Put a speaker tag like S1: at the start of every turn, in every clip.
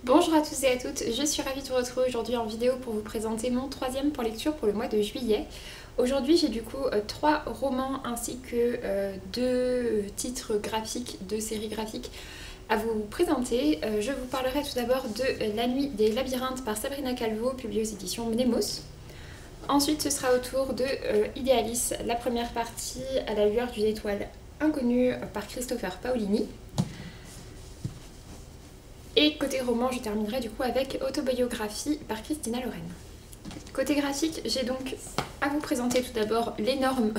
S1: Bonjour à tous et à toutes, je suis ravie de vous retrouver aujourd'hui en vidéo pour vous présenter mon troisième pour lecture pour le mois de juillet. Aujourd'hui j'ai du coup 3 romans ainsi que 2 titres graphiques, 2 séries graphiques à vous présenter. Je vous parlerai tout d'abord de La nuit des labyrinthes par Sabrina Calvo, publiée aux éditions Mnemos. Ensuite ce sera au tour de Idealis, la première partie à la lueur d'une étoile inconnue par Christopher Paolini. Et côté roman, je terminerai du coup avec Autobiographie par Christina Loren. Côté graphique, j'ai donc à vous présenter tout d'abord l'énorme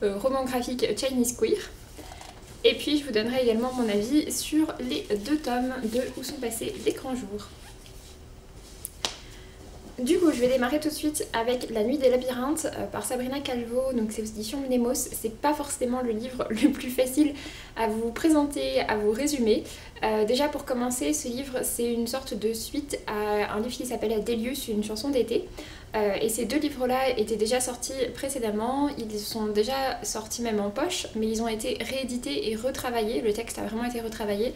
S1: roman graphique Chinese Queer. Et puis je vous donnerai également mon avis sur les 2 tomes de Où sont passés les grands jours. Du coup, je vais démarrer tout de suite avec La nuit des labyrinthes par Sabrina Calvo, donc c'est aux éditions Mnemos. C'est pas forcément le livre le plus facile à vous présenter, à vous résumer. Déjà pour commencer, ce livre c'est une sorte de suite à un livre qui s'appelle Délius, une chanson d'été. Et ces 2 livres-là étaient déjà sortis précédemment, ils sont déjà sortis même en poche, mais ils ont été réédités et retravaillés, le texte a vraiment été retravaillé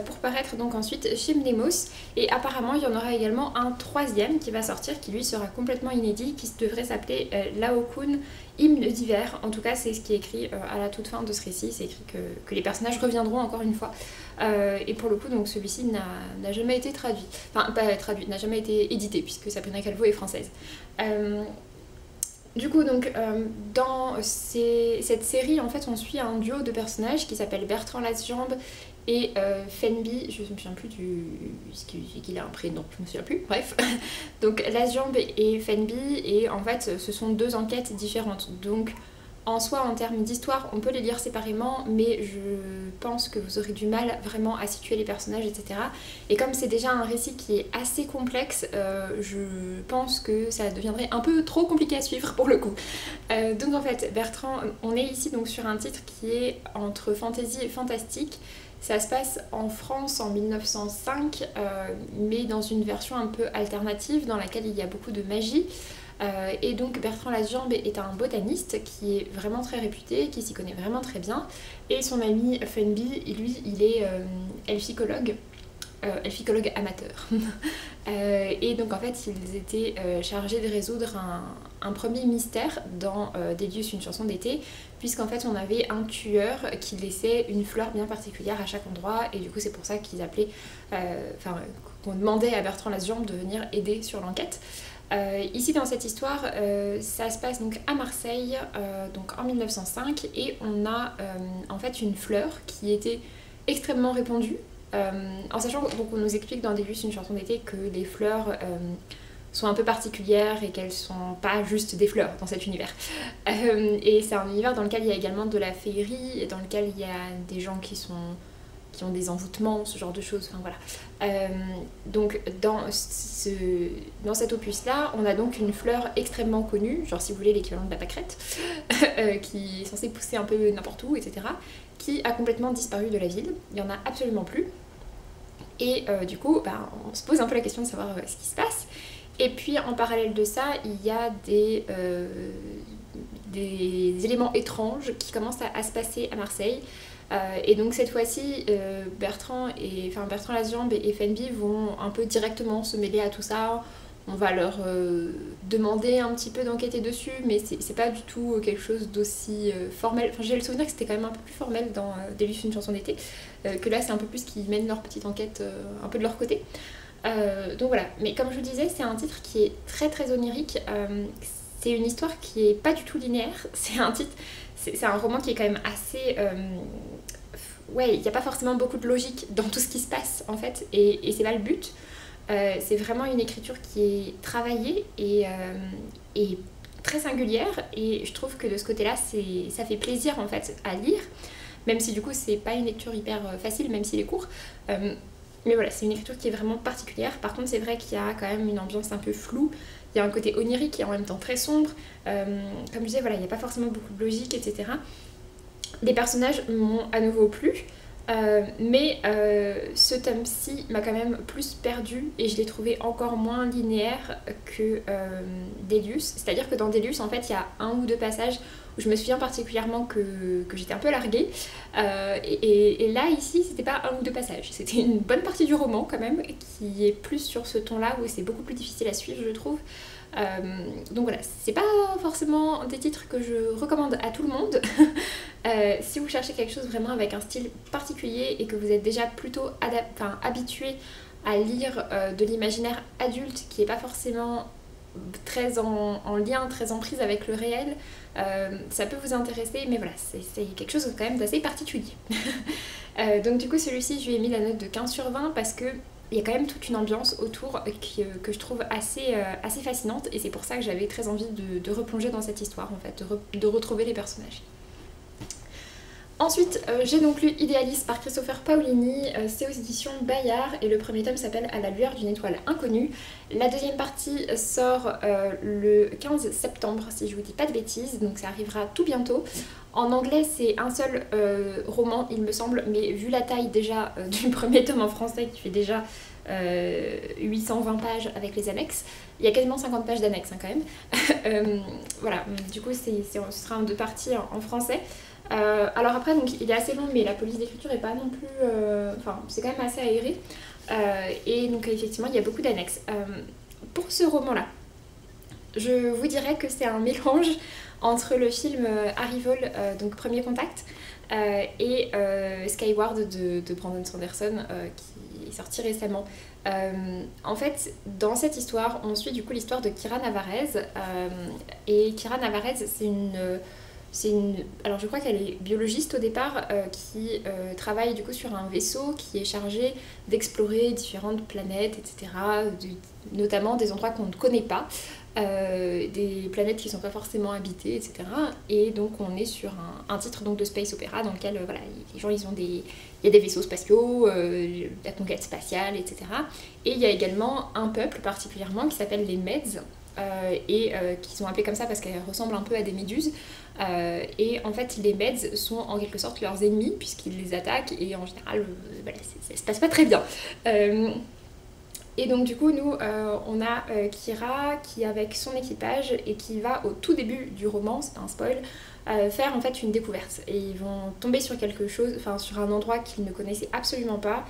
S1: pour paraître donc ensuite chez Mnemos. Et apparemment il y en aura également un 3e qui va sortir, qui lui sera complètement inédit, qui devrait s'appeler Laokun, hymne d'hiver. En tout cas c'est ce qui est écrit à la toute fin de ce récit, c'est écrit que les personnages reviendront encore une fois. Et pour le coup donc celui-ci n'a jamais été traduit, enfin pas traduit, n'a jamais été édité puisque Sabrina Calvo est française. Du coup donc dans cette série en fait on suit un duo de personnages qui s'appelle Bertrand Lasjambe et Fenby, je ne me souviens plus qu'il a un prénom, je me souviens plus, bref. Donc Lasjambe et Fenby, et en fait ce sont 2 enquêtes différentes. Donc en soi, en termes d'histoire, on peut les lire séparément, mais je pense que vous aurez du mal vraiment à situer les personnages, etc. Et comme c'est déjà un récit qui est assez complexe, je pense que ça deviendrait un peu trop compliqué à suivre pour le coup. Donc en fait, Bertrand, on est ici donc sur un titre qui est entre fantasy et fantastique. Ça se passe en France en 1905, mais dans une version un peu alternative dans laquelle il y a beaucoup de magie. Et donc Bertrand Lasjambe est un botaniste qui est vraiment très réputé, qui s'y connaît vraiment très bien. Et son ami Fenby, lui, il est elficologue amateur. Et donc en fait ils étaient chargés de résoudre un premier mystère dans Délius, une chanson d'été, puisqu'en fait on avait un tueur qui laissait une fleur bien particulière à chaque endroit, et du coup c'est pour ça qu'ils appelaient, qu'on demandait à Bertrand Lasjambe de venir aider sur l'enquête. Ici dans cette histoire, ça se passe donc à Marseille, donc en 1905, et on a en fait une fleur qui était extrêmement répandue, en sachant donc on nous explique dans Délius, une chanson d'été, que les fleurs sont un peu particulières et qu'elles sont pas juste des fleurs dans cet univers. Et c'est un univers dans lequel il y a également de la féerie, et dans lequel il y a des gens qui ont des envoûtements, ce genre de choses, enfin voilà. Donc dans cet opus-là, on a donc une fleur extrêmement connue, genre si vous voulez l'équivalent de la pâquerette, qui est censée pousser un peu n'importe où, etc., qui a complètement disparu de la ville, il n'y en a absolument plus. Et du coup, on se pose un peu la question de savoir ce qui se passe. Et puis en parallèle de ça, il y a des éléments étranges qui commencent à se passer à Marseille. Et donc cette fois-ci, Bertrand Lasjambe et Fenby vont un peu directement se mêler à tout ça. On va leur demander un petit peu d'enquêter dessus, mais c'est pas du tout quelque chose d'aussi formel. Enfin, j'ai le souvenir que c'était quand même un peu plus formel dans Délius, une chanson d'été, que là c'est un peu plus qu'ils mènent leur petite enquête un peu de leur côté. Donc voilà, mais comme je vous disais, c'est un titre qui est très très onirique. C'est une histoire qui est pas du tout linéaire. C'est un roman qui est quand même assez... ouais, il n'y a pas forcément beaucoup de logique dans tout ce qui se passe en fait, et c'est pas le but. C'est vraiment une écriture qui est travaillée et très singulière, et je trouve que de ce côté-là, ça fait plaisir en fait à lire, même si du coup c'est pas une lecture hyper facile, même s'il est court. Mais voilà, c'est une écriture qui est vraiment particulière. Par contre, c'est vrai qu'il y a quand même une ambiance un peu floue. Il y a un côté onirique et en même temps très sombre. Comme je disais, voilà, il n'y a pas forcément beaucoup de logique, etc. Les personnages m'ont à nouveau plu. Mais ce tome-ci m'a quand même plus perdu, et je l'ai trouvé encore moins linéaire que Délius. C'est-à-dire que dans Délius, en fait, il y a 1 ou 2 passages où je me souviens particulièrement que j'étais un peu larguée. Et là, ici, c'était pas un ou deux passages, c'était une bonne partie du roman quand même, qui est plus sur ce ton-là, où c'est beaucoup plus difficile à suivre, je trouve. Donc voilà, c'est pas forcément des titres que je recommande à tout le monde. Si vous cherchez quelque chose vraiment avec un style particulier et que vous êtes déjà plutôt habitué à lire de l'imaginaire adulte qui n'est pas forcément très en lien, très en prise avec le réel, ça peut vous intéresser, mais voilà, c'est quelque chose quand même d'assez particulier. Donc du coup celui-ci je lui ai mis la note de 15 sur 20 parce que il y a quand même toute une ambiance autour que je trouve assez fascinante, et c'est pour ça que j'avais très envie de replonger dans cette histoire en fait, de retrouver les personnages. Ensuite, j'ai donc lu Idéalis par Christopher Paolini, c'est aux éditions Bayard et le premier tome s'appelle À la lueur d'une étoile inconnue. La deuxième partie sort le 15 septembre si je vous dis pas de bêtises, donc ça arrivera tout bientôt. En anglais c'est un seul roman il me semble, mais vu la taille déjà du premier tome en français qui fait déjà 820 pages avec les annexes, il y a quasiment 50 pages d'annexes hein, quand même. Voilà, du coup ce sera en deux parties en français. Alors après donc il est assez long mais la police d'écriture est pas non plus enfin c'est quand même assez aéré, et donc effectivement il y a beaucoup d'annexes. Pour ce roman là je vous dirais que c'est un mélange entre le film Arrival, donc Premier Contact, et Skyward de Brandon Sanderson qui est sorti récemment. En fait, dans cette histoire, on suit du coup l'histoire de Kira Navarez, et Kira Navarez alors je crois qu'elle est biologiste au départ, qui travaille du coup sur un vaisseau qui est chargé d'explorer différentes planètes, etc. Notamment des endroits qu'on ne connaît pas, des planètes qui ne sont pas forcément habitées, etc. Et donc on est sur un titre donc, de space opéra dans lequel voilà, les gens il y a des vaisseaux spatiaux, la conquête spatiale, etc. Et il y a également un peuple particulièrement qui s'appelle les Meds, qui sont appelés comme ça parce qu'elles ressemblent un peu à des méduses. Et en fait les Meds sont en quelque sorte leurs ennemis puisqu'ils les attaquent et en général voilà, ça se passe pas très bien. Et donc du coup nous on a Kira qui avec son équipage et qui va au tout début du roman, c'est pas un spoil, faire en fait une découverte, et ils vont tomber sur quelque chose, enfin sur un endroit qu'ils ne connaissaient absolument pas,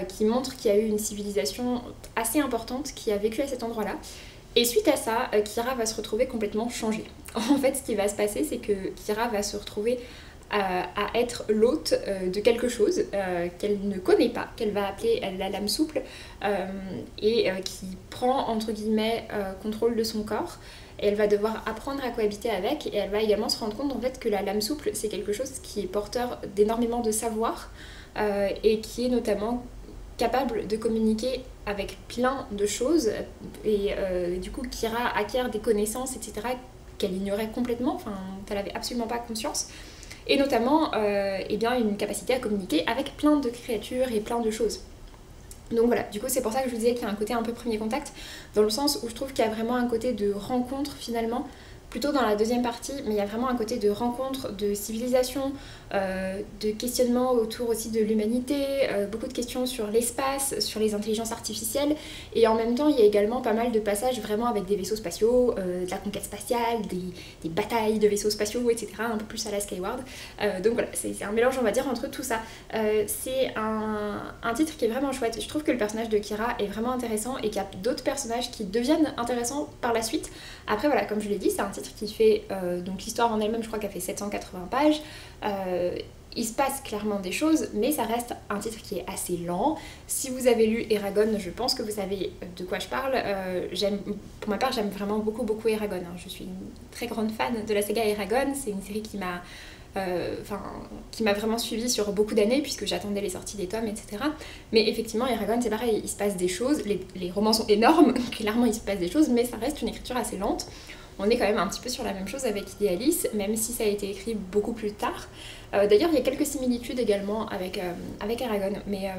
S1: qui montre qu'il y a eu une civilisation assez importante qui a vécu à cet endroit là. Et suite à ça, Kira va se retrouver complètement changée. En fait, ce qui va se passer, c'est que Kira va se retrouver à être l'hôte de quelque chose qu'elle ne connaît pas, qu'elle va appeler la lame souple, et qui prend, entre guillemets, contrôle de son corps. Et elle va devoir apprendre à cohabiter avec, et elle va également se rendre compte en fait que la lame souple, c'est quelque chose qui est porteur d'énormément de savoir, et qui est notamment capable de communiquer avec plein de choses, et du coup Kira acquiert des connaissances etc qu'elle ignorait complètement, enfin qu'elle avait absolument pas conscience, et notamment eh bien, une capacité à communiquer avec plein de créatures et plein de choses. Donc voilà, du coup c'est pour ça que je vous disais qu'il y a un côté un peu Premier Contact, dans le sens où je trouve qu'il y a vraiment un côté de rencontre finalement, plutôt dans la deuxième partie, mais il y a vraiment un côté de rencontre, de civilisation, de questionnement autour aussi de l'humanité, beaucoup de questions sur l'espace, sur les intelligences artificielles, et en même temps il y a également pas mal de passages vraiment avec des vaisseaux spatiaux, de la conquête spatiale, des batailles de vaisseaux spatiaux, etc., un peu plus à la Skyward. Donc voilà, c'est un mélange on va dire entre tout ça. C'est un titre qui est vraiment chouette, je trouve que le personnage de Kira est vraiment intéressant et qu'il y a d'autres personnages qui deviennent intéressants par la suite. Après voilà, comme je l'ai dit, c'est un titre qui fait, donc l'histoire en elle-même je crois qu'elle fait 780 pages, il se passe clairement des choses, mais ça reste un titre qui est assez lent. Si vous avez lu Eragon, je pense que vous savez de quoi je parle. Pour ma part, j'aime vraiment beaucoup Eragon, hein. Je suis une très grande fan de la saga Eragon, c'est une série qui m'a vraiment suivie sur beaucoup d'années puisque j'attendais les sorties des tomes, etc. Mais effectivement, Eragon c'est pareil, il se passe des choses, les romans sont énormes, clairement il se passe des choses, mais ça reste une écriture assez lente. On est quand même un petit peu sur la même chose avec Idéalis, même si ça a été écrit beaucoup plus tard. D'ailleurs, il y a quelques similitudes également avec Eragon, mais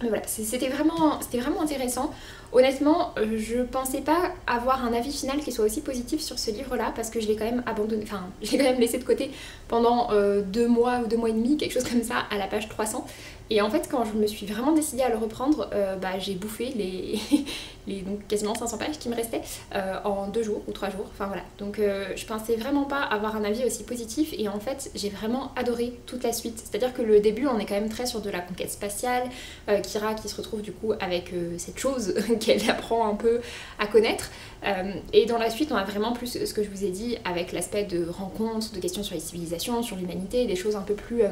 S1: voilà, c'était vraiment intéressant. Honnêtement, je pensais pas avoir un avis final qui soit aussi positif sur ce livre-là, parce que je l'ai quand même abandonné, enfin, je l'ai quand même laissé de côté pendant 2 mois ou 2 mois et demi, quelque chose comme ça, à la page 300. Et en fait, quand je me suis vraiment décidée à le reprendre, j'ai bouffé donc quasiment 500 pages qui me restaient en 2 jours ou 3 jours. Enfin voilà. Donc je pensais vraiment pas avoir un avis aussi positif. Et en fait, j'ai vraiment adoré toute la suite. C'est-à-dire que le début, on est quand même très sur de la conquête spatiale. Kira qui se retrouve du coup avec cette chose qu'elle apprend un peu à connaître. Et dans la suite, on a vraiment plus ce que je vous ai dit avec l'aspect de rencontres, de questions sur les civilisations, sur l'humanité, des choses un peu plus...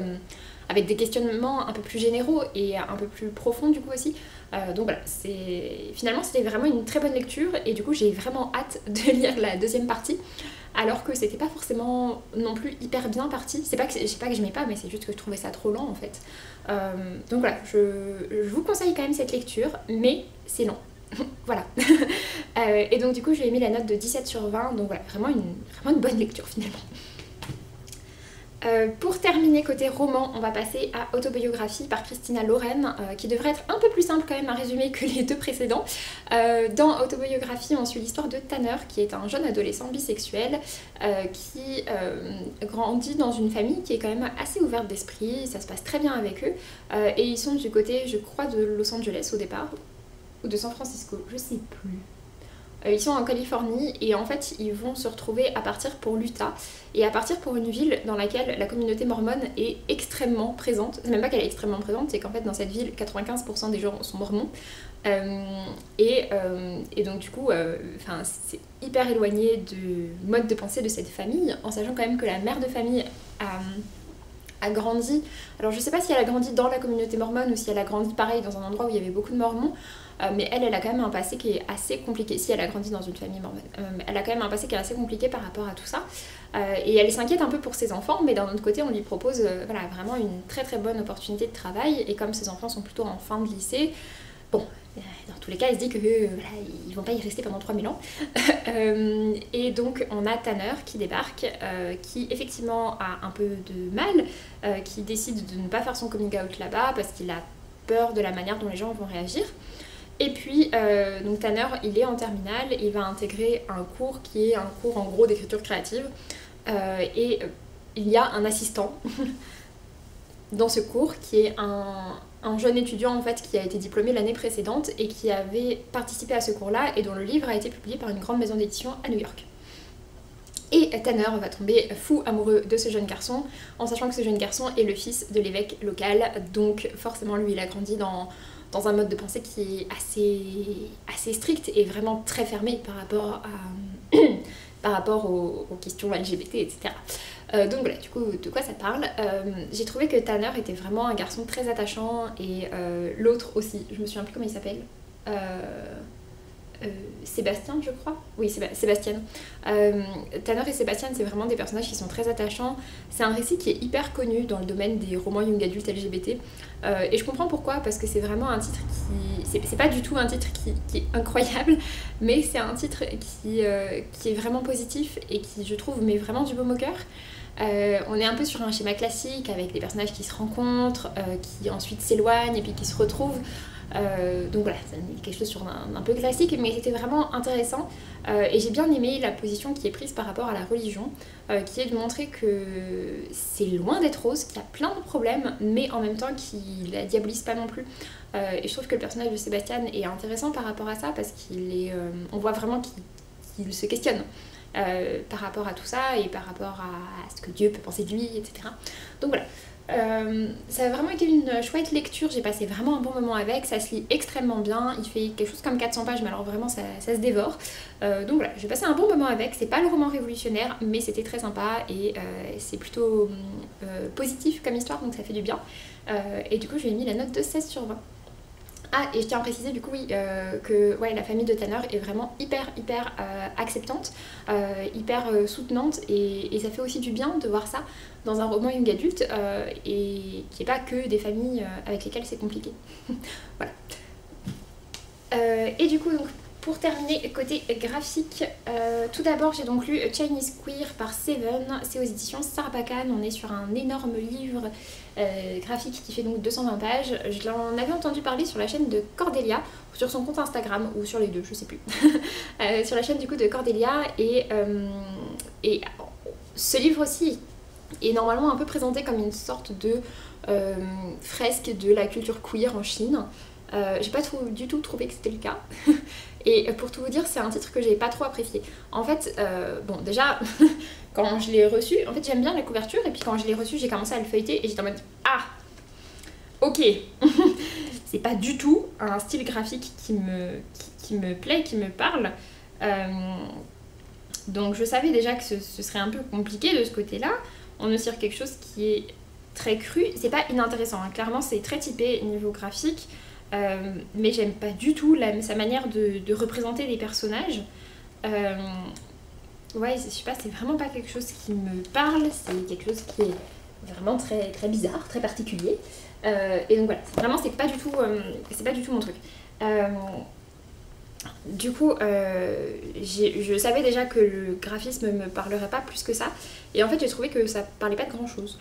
S1: avec des questionnements un peu plus généraux et un peu plus profonds du coup aussi. Donc voilà, finalement c'était vraiment une très bonne lecture et du coup j'ai vraiment hâte de lire la deuxième partie alors que c'était pas forcément non plus hyper bien parti. C'est pas que j'aimais pas, mais c'est juste que je trouvais ça trop lent en fait. Donc voilà, je vous conseille quand même cette lecture, mais c'est long. Voilà. Et donc du coup j'ai mis la note de 17/20, donc voilà, vraiment une bonne lecture finalement. Pour terminer côté roman, on va passer à Autobiographie par Christina Lauren, qui devrait être un peu plus simple quand même à résumer que les 2 précédents. Dans Autobiographie, on suit l'histoire de Tanner, qui est un jeune adolescent bisexuel qui grandit dans une famille qui est quand même assez ouverte d'esprit, ça se passe très bien avec eux, et ils sont du côté, je crois, de Los Angeles au départ, ou de San Francisco, je sais plus. Ils sont en Californie et en fait ils vont se retrouver à partir pour l'Utah et à partir pour une ville dans laquelle la communauté mormone est extrêmement présente. C'est même pas qu'elle est extrêmement présente, c'est qu'en fait dans cette ville 95% des gens sont mormons et donc du coup c'est hyper éloigné du mode de pensée de cette famille, en sachant quand même que la mère de famille a grandi, alors je sais pas si elle a grandi dans la communauté mormone ou si elle a grandi pareil dans un endroit où il y avait beaucoup de mormons, mais elle a quand même un passé qui est assez compliqué, si elle a grandi dans une famille mormone, elle a quand même un passé qui est assez compliqué par rapport à tout ça, et elle s'inquiète un peu pour ses enfants, mais d'un autre côté on lui propose voilà, vraiment une très très bonne opportunité de travail, et comme ses enfants sont plutôt en fin de lycée, bon, dans tous les cas, elle se dit que voilà, ils vont pas y rester pendant 3000 ans. Et donc, on a Tanner qui débarque, qui effectivement a un peu de mal, qui décide de ne pas faire son coming out là-bas parce qu'il a peur de la manière dont les gens vont réagir. Et puis, donc Tanner, il est en terminale, il va intégrer un cours qui est un cours en gros d'écriture créative. Et il y a un assistant dans ce cours qui est un jeune étudiant en fait qui a été diplômé l'année précédente et qui avait participé à ce cours-là et dont le livre a été publié par une grande maison d'édition à New York. Et Tanner va tomber fou amoureux de ce jeune garçon, en sachant que ce jeune garçon est le fils de l'évêque local, donc forcément lui il a grandi dans un mode de pensée qui est assez strict et vraiment très fermé par rapport aux questions LGBT, etc. Donc voilà, du coup, de quoi ça parle. J'ai trouvé que Tanner était vraiment un garçon très attachant et l'autre aussi, je me souviens plus comment il s'appelle. Sébastien, je crois. Oui, Sébastien. Tanner et Sébastien, c'est vraiment des personnages qui sont très attachants. C'est un récit qui est hyper connu dans le domaine des romans young adultes LGBT. Et je comprends pourquoi, parce que c'est vraiment un titre qui... C'est pas du tout un titre qui est incroyable, mais c'est un titre qui est vraiment positif et qui, je trouve, met vraiment du baume au cœur. On est un peu sur un schéma classique avec des personnages qui se rencontrent, qui ensuite s'éloignent et puis qui se retrouvent. Donc voilà, c'est quelque chose sur un peu classique, mais c'était vraiment intéressant. Et j'ai bien aimé la position qui est prise par rapport à la religion, qui est de montrer que c'est loin d'être rose, qu'il y a plein de problèmes, mais en même temps qu'il la diabolise pas non plus. Et je trouve que le personnage de Sébastien est intéressant par rapport à ça, parce on voit vraiment qu'il se questionne. Par rapport à tout ça et par rapport à ce que Dieu peut penser de lui, etc. Donc voilà, ça a vraiment été une chouette lecture, j'ai passé vraiment un bon moment avec, ça se lit extrêmement bien, il fait quelque chose comme 400 pages, mais alors vraiment ça se dévore. Donc voilà, j'ai passé un bon moment avec, c'est pas le roman révolutionnaire, mais c'était très sympa et c'est plutôt positif comme histoire, donc ça fait du bien. Et du coup, je lui ai mis la note de 16/20. Ah, et je tiens à préciser du coup oui, que ouais, la famille de Tanner est vraiment hyper acceptante, hyper soutenante, et ça fait aussi du bien de voir ça dans un roman young adulte et qui n'est pas que des familles avec lesquelles c'est compliqué. Voilà. Et du coup, donc, pour terminer, côté graphique, tout d'abord j'ai donc lu Chinese Queer par Seven, c'est aux éditions Sarbacane, on est sur un énorme livre graphique qui fait donc 220 pages. Je l'en avais entendu parler sur la chaîne de Cordelia, sur son compte Instagram, ou sur les deux, je sais plus, sur la chaîne du coup de Cordelia, et ce livre aussi est est normalement un peu présenté comme une sorte de fresque de la culture queer en Chine. J'ai pas du tout trouvé que c'était le cas. Et pour tout vous dire, c'est un titre que j'ai pas trop apprécié. En fait, bon, déjà, quand je l'ai reçu, en fait, j'aime bien la couverture, et puis quand je l'ai reçu, j'ai commencé à le feuilleter, et j'étais en mode ah, ok, c'est pas du tout un style graphique qui me plaît, qui me parle. Donc je savais déjà que ce serait un peu compliqué de ce côté-là. On est sur quelque chose qui est très cru. C'est pas inintéressant, hein. Clairement, c'est très typé niveau graphique. Mais j'aime pas du tout sa manière de représenter des personnages. Ouais, je sais pas, c'est vraiment pas quelque chose qui me parle, c'est quelque chose qui est vraiment très, très bizarre, très particulier. Et donc voilà, vraiment c'est pas du tout mon truc. Du coup, je savais déjà que le graphisme me parlerait pas plus que ça. Et en fait, j'ai trouvé que ça parlait pas de grand chose.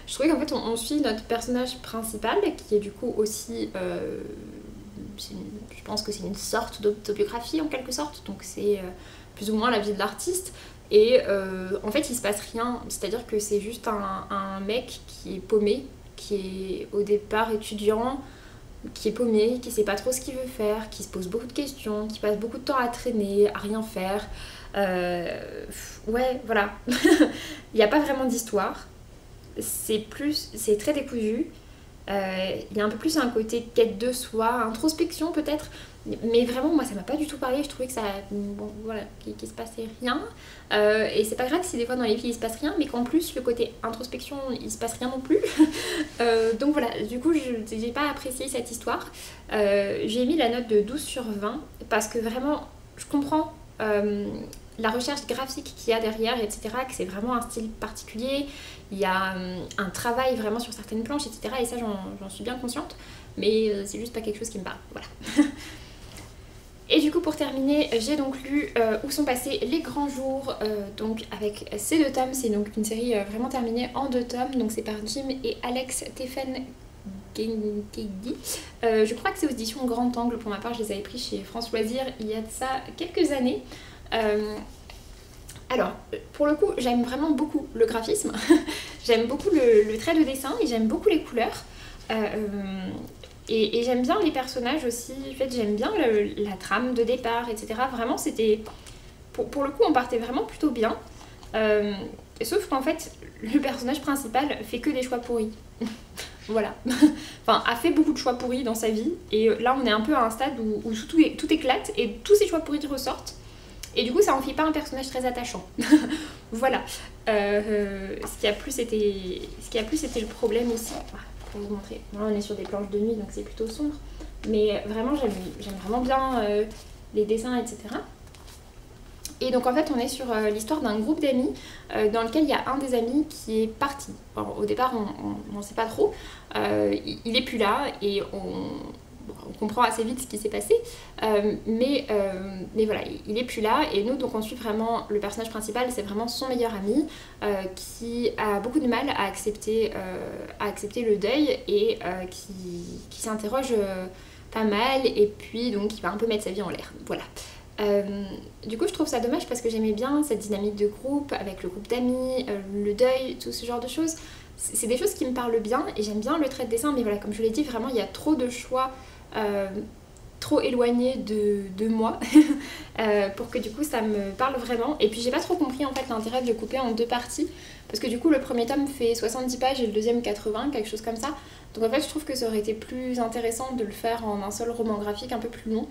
S1: Je trouvais qu'en fait, on suit notre personnage principal, qui est du coup aussi. Je pense que c'est une sorte d'autobiographie en quelque sorte. Donc, c'est plus ou moins la vie de l'artiste. Et en fait, il se passe rien. C'est-à-dire que c'est juste un mec qui est paumé, qui est au départ étudiant, qui est paumé, qui sait pas trop ce qu'il veut faire, qui se pose beaucoup de questions, qui passe beaucoup de temps à traîner, à rien faire. Ouais, voilà. Il n'y a pas vraiment d'histoire. C'est très décousu. Il y a un peu plus un côté quête de soi, introspection peut-être. Mais vraiment, moi, ça m'a pas du tout parlé. Je trouvais que ça, bon, voilà, qu'il se passait rien. Et c'est pas grave si des fois dans les filles il se passe rien, mais qu'en plus le côté introspection il se passe rien non plus. Donc voilà, du coup, j'ai pas apprécié cette histoire. J'ai mis la note de 12 sur 20 parce que vraiment, je comprends la recherche graphique qu'il y a derrière, etc., que c'est vraiment un style particulier. Il y a un travail vraiment sur certaines planches, etc., et ça, j'en suis bien consciente. Mais c'est juste pas quelque chose qui me parle. Voilà. Et du coup, pour terminer, j'ai donc lu Où sont passés les grands jours, donc avec ces 2 tomes. C'est donc une série vraiment terminée en 2 tomes. Donc c'est par Jim et Alex Teffen Genkegi. Je crois que c'est aux éditions Grand Angle. Pour ma part, je les avais pris chez France Loisirs il y a de ça quelques années. Alors, pour le coup, j'aime vraiment beaucoup le graphisme. J'aime beaucoup le trait de dessin et j'aime beaucoup les couleurs. Et j'aime bien les personnages aussi, en fait j'aime bien la trame de départ, etc. Vraiment c'était... Pour le coup on partait vraiment plutôt bien. Sauf qu'en fait le personnage principal fait que des choix pourris. Voilà. Enfin a fait beaucoup de choix pourris dans sa vie. Et là on est un peu à un stade où tout éclate et tous ces choix pourris ressortent. Et du coup ça en fait pas un personnage très attachant. Voilà. Ce qui a plus été le problème aussi. Pour vous montrer. Là on est sur des planches de nuit donc c'est plutôt sombre. Mais vraiment j'aime vraiment bien les dessins, etc. Et donc en fait on est sur l'histoire d'un groupe d'amis dans lequel il y a un des amis qui est parti. Alors, au départ on ne sait pas trop. Il est plus là et on comprend assez vite ce qui s'est passé. Mais voilà, il est plus là et nous donc on suit vraiment le personnage principal, c'est vraiment son meilleur ami qui a beaucoup de mal à accepter le deuil et qui s'interroge pas mal et puis donc il va un peu mettre sa vie en l'air. Voilà. Du coup je trouve ça dommage parce que j'aimais bien cette dynamique de groupe avec le groupe d'amis, le deuil, tout ce genre de choses. C'est des choses qui me parlent bien et j'aime bien le trait de dessin, mais voilà, comme je vous l'ai dit, vraiment il y a trop de choix trop éloignés de moi pour que du coup ça me parle vraiment. Et puis j'ai pas trop compris en fait l'intérêt de le couper en 2 parties parce que du coup le premier tome fait 70 pages et le deuxième 80, quelque chose comme ça. Donc en fait je trouve que ça aurait été plus intéressant de le faire en un seul roman graphique un peu plus long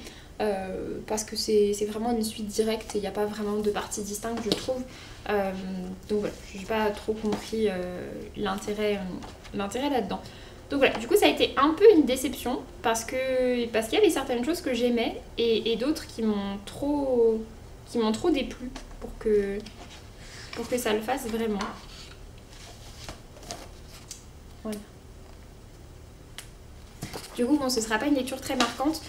S1: parce que c'est vraiment une suite directe et il n'y a pas vraiment de parties distinctes je trouve. Donc voilà, j'ai pas trop compris l'intérêt là-dedans. Donc voilà, du coup ça a été un peu une déception parce qu'il y avait certaines choses que j'aimais et d'autres qui m'ont trop déplu pour que ça le fasse vraiment. Voilà. Du coup bon, ce sera pas une lecture très marquante.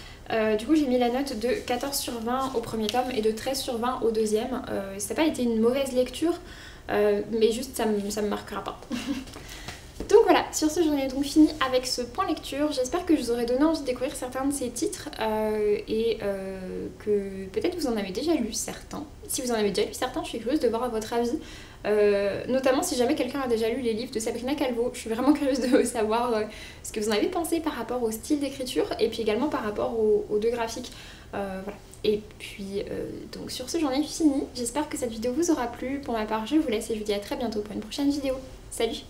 S1: Du coup j'ai mis la note de 14 sur 20 au premier tome et de 13 sur 20 au deuxième. Ça n'a pas été une mauvaise lecture, mais juste ça me marquera pas. Donc voilà, sur ce j'en ai donc fini avec ce point lecture. J'espère que je vous aurai donné envie de découvrir certains de ces titres et que peut-être vous en avez déjà lu certains. Si vous en avez déjà lu certains, je suis curieuse de voir votre avis. Notamment si jamais quelqu'un a déjà lu les livres de Sabrina Calvo. Je suis vraiment curieuse de savoir ce que vous en avez pensé par rapport au style d'écriture et puis également par rapport aux deux graphiques. Voilà. Et puis donc sur ce j'en ai fini. J'espère que cette vidéo vous aura plu. Pour ma part je vous laisse et je vous dis à très bientôt pour une prochaine vidéo. Salut!